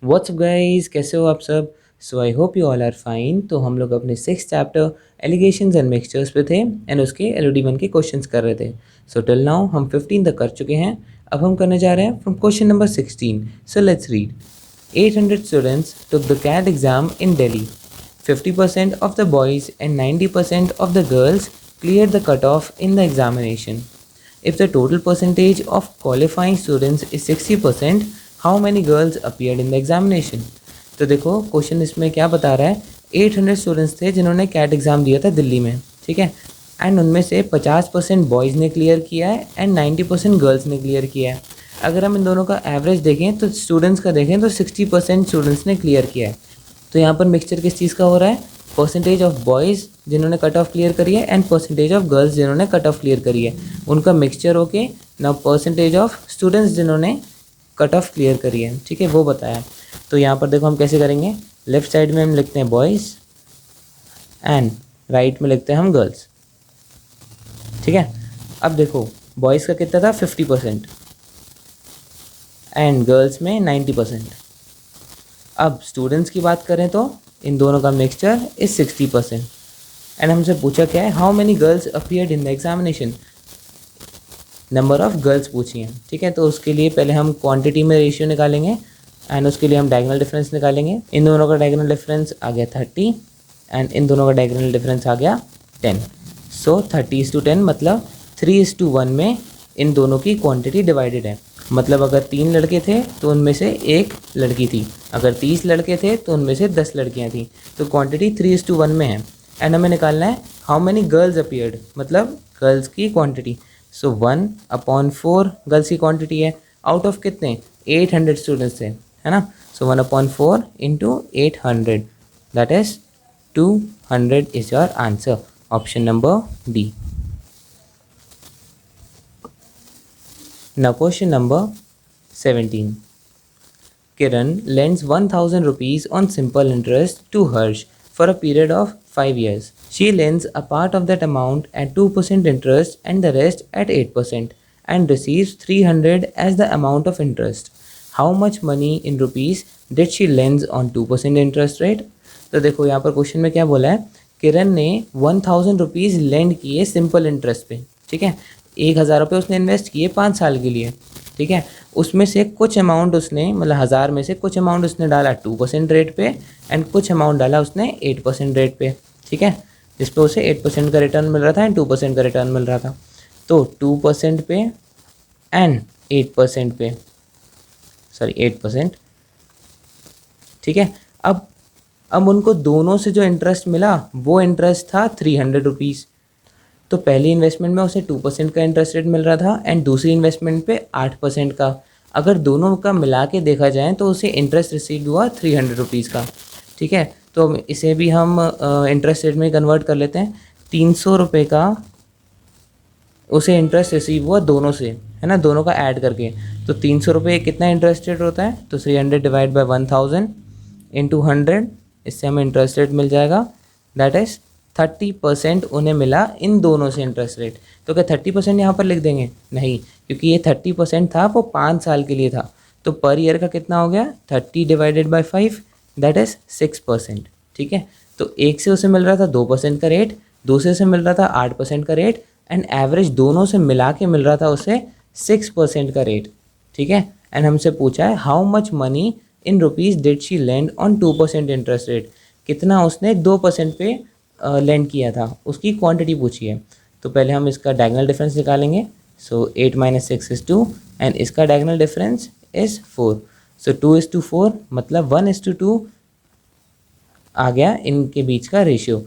WhatsApp guys, कैसे हो आप सब। So I hope you all are fine. तो हम लोग अपने 6th chapter allegations and mixtures पे थे एंड उसके एलओडी 1 के क्वेश्चंस कर रहे थे। सो टिल नाउ हम 15 तक कर चुके हैं। अब हम करने जा रहे हैं from question number 16। So let's read. 800 students took the CAT exam in Delhi. 50% of the boys and 90% of the girls cleared the cutoff in the examination. If the total percentage of qualifying students is 60%, how many girls appeared in the examination? तो देखो question इसमें क्या बता रहा है। 800 students थे जिन्होंने cat exam दिया था दिल्ली में, ठीक है। एंड उनमें से 50% बॉयज़ ने क्लियर किया है एंड 90% गर्ल्स ने क्लियर किया है। अगर हम इन दोनों का एवरेज देखें तो स्टूडेंट्स का देखें तो 60% स्टूडेंट्स ने क्लियर किया है। तो यहाँ पर मिक्सचर किस चीज़ का हो रहा है, परसेंटेज ऑफ बॉयज़ जिन्होंने कट ऑफ क्लियर करी है एंड परसेंटेज ऑफ गर्ल्स जिन्होंने कट ऑफ क्लियर करी है, उनका मिक्सचर होके ना परसेंटेज ऑफ स्टूडेंट्स जिन्होंने कट ऑफ क्लियर करी है, ठीक है, वो बताया। तो यहाँ पर देखो हम कैसे करेंगे। लेफ्ट साइड में हम लिखते हैं बॉयज़ एंड राइट में लिखते हैं हम गर्ल्स, ठीक है। अब देखो बॉयज़ का कितना था 50% एंड गर्ल्स में 90%। अब स्टूडेंट्स की बात करें तो इन दोनों का मिक्सचर इज 60%। एंड हमसे पूछा क्या है, how many girls appeared in the examination. Number of girls पूछी हैं, ठीक है। तो उसके लिए पहले हम क्वांटिटी में रेशियो निकालेंगे एंड उसके लिए हम डायगोनल डिफरेंस निकालेंगे। इन दोनों का डायगोनल डिफरेंस आ गया 30 एंड इन दोनों का डायगोनल डिफरेंस आ गया 10। सो 30:10 मतलब 3:1 में इन दोनों की क्वांटिटी डिवाइडेड है। मतलब अगर 3 लड़के थे तो उनमें से 1 लड़की थी, अगर 30 लड़के थे तो उनमें से 10 लड़कियां थी। तो क्वांटिटी 3:1 में है। एंड हमें निकालना है हाउ मेनी गर्ल्स अपीयर्ड, मतलब गर्ल्स की क्वांटिटी। सो 1/4 गर्ल्स की क्वांटिटी है आउट ऑफ कितने 800 स्टूडेंट्स थे, है ना। सो 1/4 into 800 that is 200 is your answer. Option number D. Now question number 17. Kiran lends 1000 rupees on simple interest to Harsh for a period of 5 years. She lends a part of that amount at 2% interest and the rest at 8% and receives 300 as the amount of interest. How much money in rupees did she lends on 2% interest rate? तो देखो यहाँ पर question में क्या बोला है, किरण ने 1000 rupees land किए सिंपल इंटरेस्ट पे, ठीक है। 1000 रुपये उसने इन्वेस्ट किए 5 साल के लिए, ठीक है। उसमें से कुछ अमाउंट उसने, मतलब 1000 में से कुछ अमाउंट उसने डाला 2% रेट पे एंड कुछ अमाउंट डाला उसने 8% रेट पे, ठीक है, जिस पे उसे 8% का रिटर्न मिल रहा था एंड 2% का रिटर्न मिल रहा था। तो 2% पे एंड 8% पे, सॉरी 8%, ठीक है। अब उनको दोनों से जो इंटरेस्ट मिला वो इंटरेस्ट था 300 रुपीज़। तो पहली इन्वेस्टमेंट में उसे 2% का इंटरेस्ट रेट मिल रहा था एंड दूसरी इन्वेस्टमेंट पे 8% का। अगर दोनों का मिला के देखा जाए तो उसे इंटरेस्ट रिसीव हुआ 300 रुपीज़ का, ठीक है। तो इसे भी हम इंटरेस्ट रेट में कन्वर्ट कर लेते हैं। 300 रुपये का उसे इंटरेस्ट रिसीव हुआ दोनों से, है ना, दोनों का ऐड करके। तो 300 रुपये कितना इंटरेस्ट रेट होता है, तो 300 डिवाइड बाई 1000 इंटू 100, इससे हमें इंटरेस्ट रेट मिल जाएगा दैट इज़ 30% उन्हें मिला इन दोनों से इंटरेस्ट रेट। तो क्या 30% यहाँ पर लिख देंगे, नहीं, क्योंकि ये 30% था वो 5 साल के लिए था। तो पर ईयर का कितना हो गया 30 डिवाइडेड बाई 5 दैट इज़ 6%, ठीक है। तो एक से उसे मिल रहा था 2% का रेट, दूसरे से मिल रहा था 8% का रेट एंड एवरेज दोनों से मिला के मिल रहा था उसे 6% का रेट, ठीक है। एंड हमसे पूछा है how much money in rupees did she lend on 2% interest rate, कितना उसने 2% पे लेंड किया था, उसकी क्वांटिटी पूछी है। तो पहले हम इसका डायगोनल डिफरेंस निकालेंगे। सो 8 - 6 is 2 एंड इसका डायगोनल डिफरेंस इज़ 4। सो 2:4 मतलब 1:2 आ गया इनके बीच का रेशियो।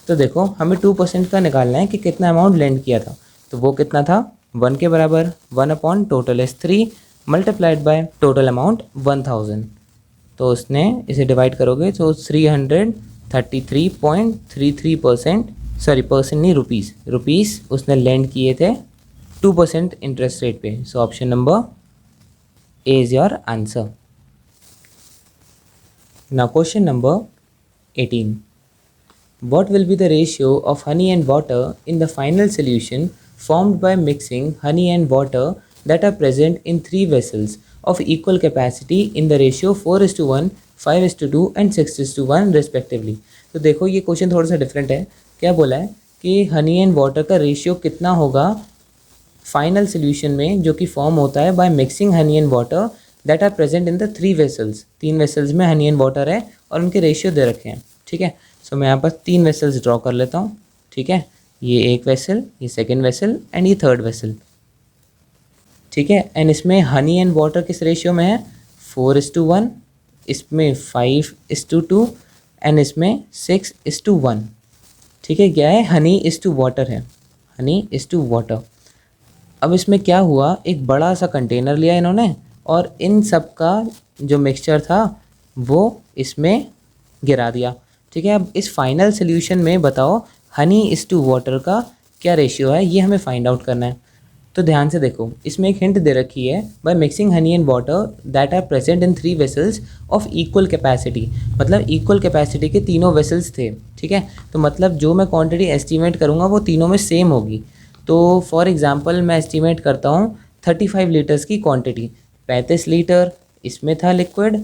तो देखो हमें 2% का निकालना है कि कितना अमाउंट लेंड किया था। तो वो कितना था 1 के बराबर, 1 total is 3 multiplied by total amount 1000। तो उसने इसे डिवाइड करोगे तो 333.33%, सॉरी परसेंट नहीं रुपीज़ उसने लेंड किए थे 2% इंटरेस्ट रेट पे। सो option number A is your answer. Now question number 18. What will be the ratio of honey and water in the final solution formed by mixing honey and water that are present in 3 vessels of equal capacity in the ratio 4:1, 5:2 and 6:1 respectively. तो देखो ये question थोड़ा सा different है. क्या बोला है कि हनी एंड वाटर का रेशियो कितना होगा फाइनल सोल्यूशन में, जो कि फॉर्म होता है by mixing honey and water that are present in the 3 vessels. 3 vessels में हनी एंड वाटर है और उनके रेशियो दे रखे हैं. ठीक है, सो मैं यहाँ पर 3 वेसल्स ड्रॉ कर लेता हूँ. ठीक है, ये एक वेसल, ये सेकेंड वेसल एंड ये थर्ड वेसल. ठीक है, एंड इसमें हनी एंड वाटर किस रेशियो में है? 4:1, इसमें 5:2 एंड इसमें 6:1. ठीक है, क्या है? हनी इज़ टू वाटर है, हनी इज़ टू वाटर. अब इसमें क्या हुआ, एक बड़ा सा कंटेनर लिया इन्होंने और इन सब का जो मिक्सचर था वो इसमें गिरा दिया. ठीक है, अब इस फाइनल सोल्यूशन में बताओ हनी इज़ टू वाटर का क्या रेशियो है, ये हमें फाइंड आउट करना है. तो ध्यान से देखो, इसमें एक हिंट दे रखी है by mixing honey and water that are present in 3 vessels of equal capacity. मतलब इक्वल कैपेसिटी के तीनों वेसल्स थे. ठीक है, तो मतलब जो मैं क्वांटिटी एस्टिमेट करूँगा वो तीनों में सेम होगी. तो फॉर एग्जांपल मैं एस्टिमेट करता हूँ 35 लीटर्स की क्वांटिटी. 35 लीटर इसमें था लिक्विड,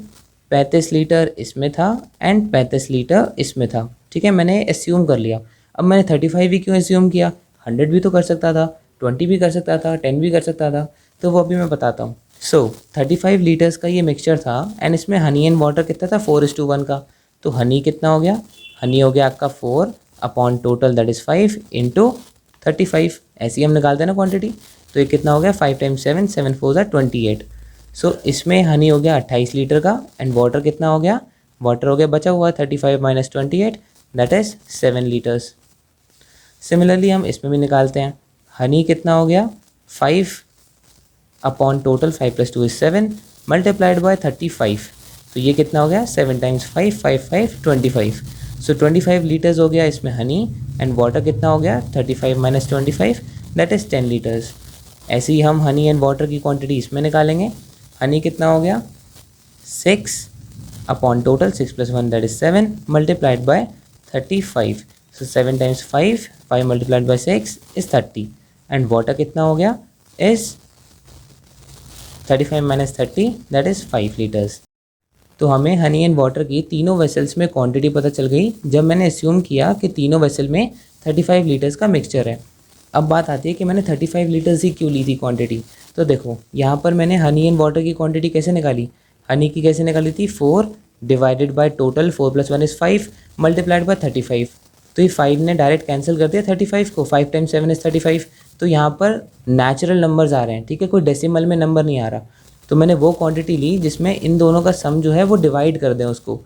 35 लीटर इसमें था एंड 35 लीटर इसमें था. ठीक है, मैंने एस्यूम कर लिया. अब मैंने 35 ही क्यों एस्यूम किया? 100 भी तो कर सकता था, 20 भी कर सकता था, 10 भी कर सकता था. तो वो अभी मैं बताता हूँ. सो 35 लीटर्स का ये मिक्सचर था एंड इसमें हनी एंड वाटर कितना था? 4:1 का. तो हनी कितना हो गया? हनी हो गया आपका 4 upon total that is 5 into 35. ऐसे ही हम निकालते हैं ना क्वांटिटी. तो ये कितना हो गया? 5 × 7, 7 4 28. सो इसमें हनी हो गया 28 लीटर का एंड वाटर कितना हो गया? वाटर हो गया बचा हुआ 35 - 28 दैट इज़ 7 लीटर्स. सिमिलरली हम इसमें भी निकालते हैं. हनी कितना हो गया? 5 upon total 5 + 2 is 7 multiplied by 35. तो ये कितना हो गया? 7 × 5 5 5 25. सो 25 लीटर्स हो गया इसमें हनी एंड वाटर कितना हो गया? 35 - 25 दैट इज़ 10 लीटर्स. ऐसे ही हम हनी एंड वाटर की क्वांटिटी इसमें निकालेंगे. हनी कितना हो गया? 6 upon total 6 + 1 that is 7 multiplied by 35. So 7 × 5 5 multiplied by 6 is 30 and water कितना हो गया? Is 35 - 30 that is 5 litres. तो हमें हनी एंड वाटर की तीनों वेसल्स में क्वांटिटी पता चल गई जब मैंने एस्यूम किया कि तीनों वेसल में 35 लीटर्स का मिक्सचर है. अब बात आती है कि मैंने 35 लीटर्स ही क्यों ली थी क्वांटिटी. तो देखो यहाँ पर मैंने हनी एंड वाटर की क्वांटिटी कैसे निकाली? हनी की कैसे निकाली थी? 4 divided by total 4 + 1 is 5 multiplied by 35. तो ये 5 ने डायरेक्ट कैंसिल कर दिया 35 को. 5 × 7 इज़ 35. तो यहाँ पर नेचुरल नंबर्स आ रहे हैं. ठीक है, कोई डेसिमल में नंबर नहीं आ रहा. तो मैंने वो क्वांटिटी ली जिसमें इन दोनों का सम जो है वो डिवाइड कर दें उसको.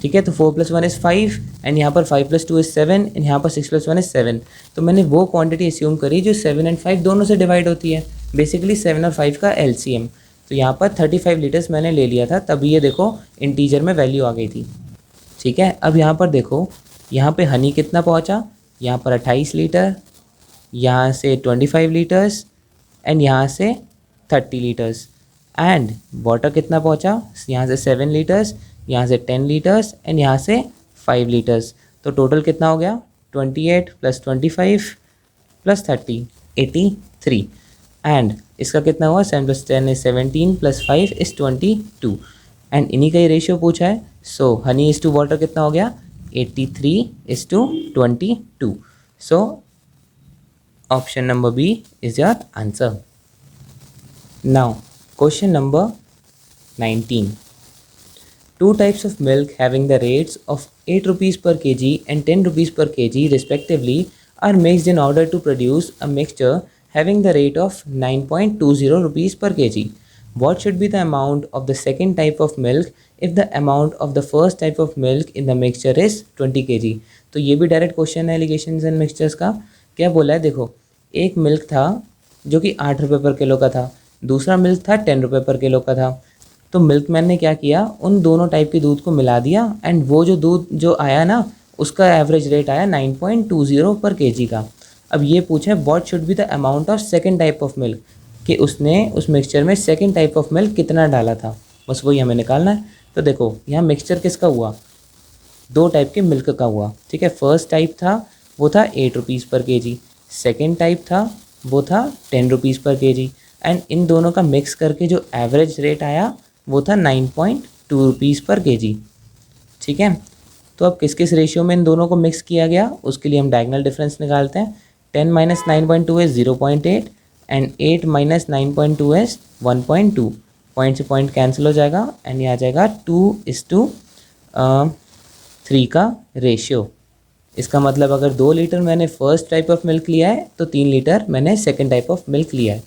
ठीक है, तो 4 + 1 इज़ 5 एंड यहाँ पर 5 + 2 इज़ 7 एंड यहाँ पर 6 + 1 इज़ 7. तो मैंने वो क्वांटिटी एस्यूम करी जो 7 एंड 5 दोनों से डिवाइड होती है. बेसिकली 7 और 5 का LCM. तो यहाँ पर 35 लीटर्स मैंने ले लिया था, तभी ये देखो इंटीजर में वैल्यू आ गई थी. ठीक है, अब यहाँ पर देखो, यहाँ पे हनी कितना पहुँचा? यहाँ पर 28 लीटर, यहाँ से 25 लीटर्स एंड यहाँ से 30 लीटर्स. एंड वाटर कितना पहुँचा? यहाँ से 7 लीटर्स, यहाँ से 10 लीटर्स एंड यहाँ से 5 लीटर्स. तो टोटल कितना हो गया? 28 + 25 + 30 83. एंड इसका कितना हुआ? 7 + 10 इज़ 17 + 5 इज़ 22. एंड इन्हीं का ही रेशियो पूछा है. सो हनी इज़ टू वाटर कितना हो गया? 83:22. So option number B is your answer. Now question number 19. Two types of milk having the rates of 8 rupees per kg and 10 rupees per kg respectively are mixed in order to produce a mixture having the rate of 9.20 rupees per kg. What should be the amount of the second type of milk if the amount of the first type of milk in the mixture is 20 kg? तो ये भी direct question है allegations and mixtures का. क्या बोला है? देखो, एक मिल्क था जो कि 8 रुपये पर किलो का था, दूसरा मिल्क था 10 रुपये पर किलो का था. तो मिल्कमैन ने क्या किया? उन दोनों टाइप के दूध को मिला दिया एंड वो जो दूध जो आया ना उसका एवरेज रेट आया 9.20 पर केजी का. अब ये पूछे what should be the amount of second type of milk, कि उसने उस मिक्सचर में सेकंड टाइप ऑफ मिल्क कितना डाला था, बस वही हमें निकालना है. तो देखो यहाँ मिक्सचर किसका हुआ? दो टाइप के मिल्क का हुआ. ठीक है, फर्स्ट टाइप था वो था 8 रुपीज़ पर केजी, सेकेंड टाइप था वो था 10 रुपीज़ पर केजी. एंड इन दोनों का मिक्स करके जो एवरेज रेट आया वो था 9.2 रुपीज़ पर केजी। ठीक है, तो अब किस किस रेशियो में इन दोनों को मिक्स किया गया उसके लिए हम डायगोनल डिफरेंस निकालते हैं। 10 minus 9.2 is 0.8 and 8 minus 9.2 is 1.2। Point से पॉइंट कैंसिल हो जाएगा एंड ये आ जाएगा 2:3 का रेशियो। इसका मतलब अगर 2 लीटर मैंने फर्स्ट टाइप ऑफ मिल्क लिया है तो 3 लीटर मैंने सेकेंड टाइप ऑफ मिल्क लिया है।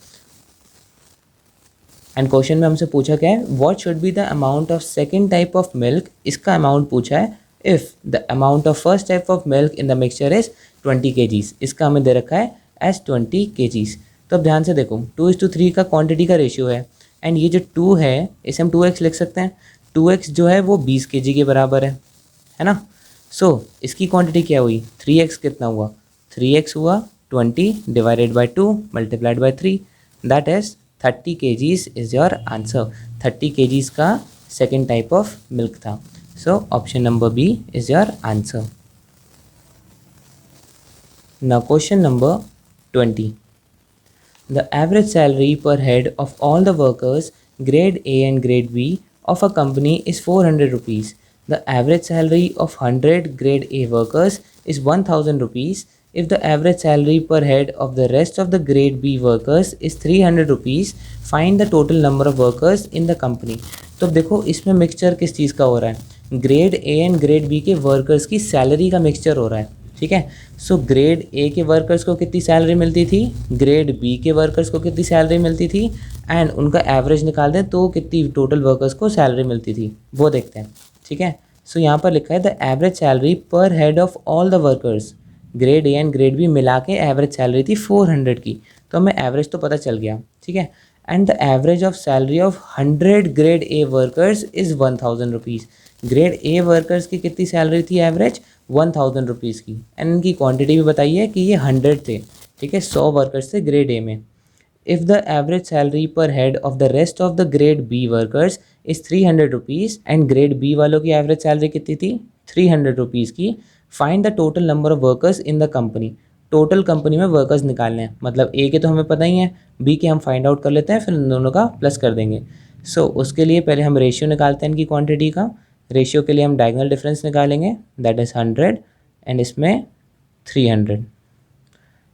एंड क्वेश्चन में हमसे पूछा क्या है, what should be the amount of second type of milk, इसका अमाउंट पूछा है if the amount of first type of milk in the mixture is 20 kgs। इसका हमें दे रखा है एज 20 kgs। तो अब ध्यान से देखो 2:3 का क्वांटिटी का रेशियो है एंड ये जो 2 है इसे हम 2x लिख सकते हैं। 2x जो है वो 20 kg के बराबर है ना। सो इसकी क्वांटिटी क्या हुई, 3x कितना हुआ, 3x हुआ 20 divided by 2 multiplied by 3 that is 30 kgs is your answer. 30 kgs का सेकेंड टाइप ऑफ मिल्क था। So option number B is your answer. Now question number 20। The average salary per head of all the workers, grade A and grade B, of a company is 400 rupees. The average salary of 100 grade A workers is 1000 rupees. If the average salary per head of the rest of the grade B workers is 300 rupees, find the total number of workers in the company. तो अब देखो इसमें mixture किस चीज़ का हो रहा है, grade A and grade B के वर्कर्स की सैलरी का मिक्सचर हो रहा है। ठीक है, सो ग्रेड ए के वर्कर्स को कितनी सैलरी मिलती थी, ग्रेड बी के वर्कर्स को कितनी सैलरी मिलती थी एंड उनका एवरेज निकाल दें तो कितनी टोटल वर्कर्स को सैलरी मिलती थी वो देखते हैं। ठीक है, सो यहाँ पर लिखा है the average salary per head of all the workers, grade A and grade B मिला के एवरेज सैलरी थी 400 की, तो हमें एवरेज तो पता चल गया। ठीक है, and the average of salary of 100 grade A workers is 1000 rupees. Grade A workers की कितनी सैलरी थी एवरेज, 1000 रुपीज़ की, एंड इनकी क्वांटिटी भी बताइए कि ये 100 थे। ठीक है, 100 वर्कर्स थे ग्रेड ए में। If the average salary per head of the rest of the grade B workers is 300 rupees and grade B वालों की एवरेज सैलरी कितनी थी, 300 रुपीज़ की, find the total number of workers in the company. Total company में workers निकालने हैं, मतलब ए के तो हमें पता ही है, बी के हम फाइंड आउट कर लेते हैं, फिर इन दोनों का प्लस कर देंगे। सो उसके लिए पहले हम रेशियो निकालते हैं इनकी क्वांटिटी का। रेशियो के लिए हम डायगोनल डिफरेंस निकालेंगे दैट इज़ 100 एंड इसमें 300।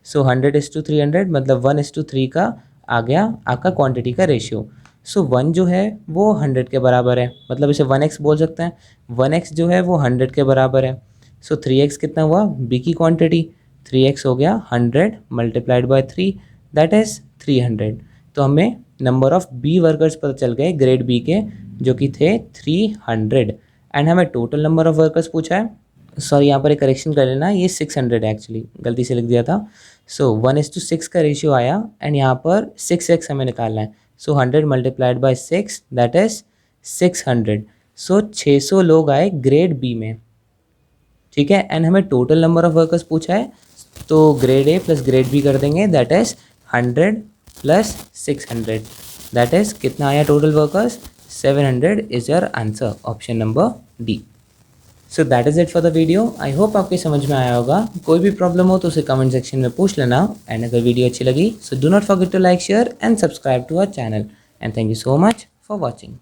सो 100:300 मतलब 1:3 का आ गया आपका क्वांटिटी का रेशियो। सो 1 जो है वो 100 के बराबर है, मतलब इसे 1x बोल सकते हैं। 1x जो है वो 100 के बराबर है। सो 3x कितना हुआ, बी की क्वांटिटी 3x हो गया 100 मल्टीप्लाइड बाय 3 दैट इज़ 300। तो हमें नंबर ऑफ़ बी वर्कर्स पता चल गए ग्रेड बी के, जो कि थे 300 एंड हमें टोटल नंबर ऑफ़ वर्कर्स पूछा है। सॉरी यहाँ पर एक करेक्शन कर लेना, ये 600 है, एक्चुअली गलती से लिख दिया था। सो 1:6 का रेशियो आया एंड यहाँ पर 6x हमें निकालना है। सो 100 मल्टीप्लाइड बाय 6 दैट इज़ 600। सो 600 लोग आए ग्रेड बी में। ठीक है, एंड हमें टोटल नंबर ऑफ़ वर्कर्स पूछा है, तो grade A plus grade B कर देंगे that is 100 plus 600 that is कितना आया total workers, 700 is your answer, option number D. So that is it for the video. I hope आपके समझ में आया होगा। कोई भी प्रॉब्लम हो तो उसे कमेंट सेक्शन में पूछ लेना एंड अगर वीडियो अच्छी लगी so do not forget to like, share and subscribe to our channel and thank you so much for watching.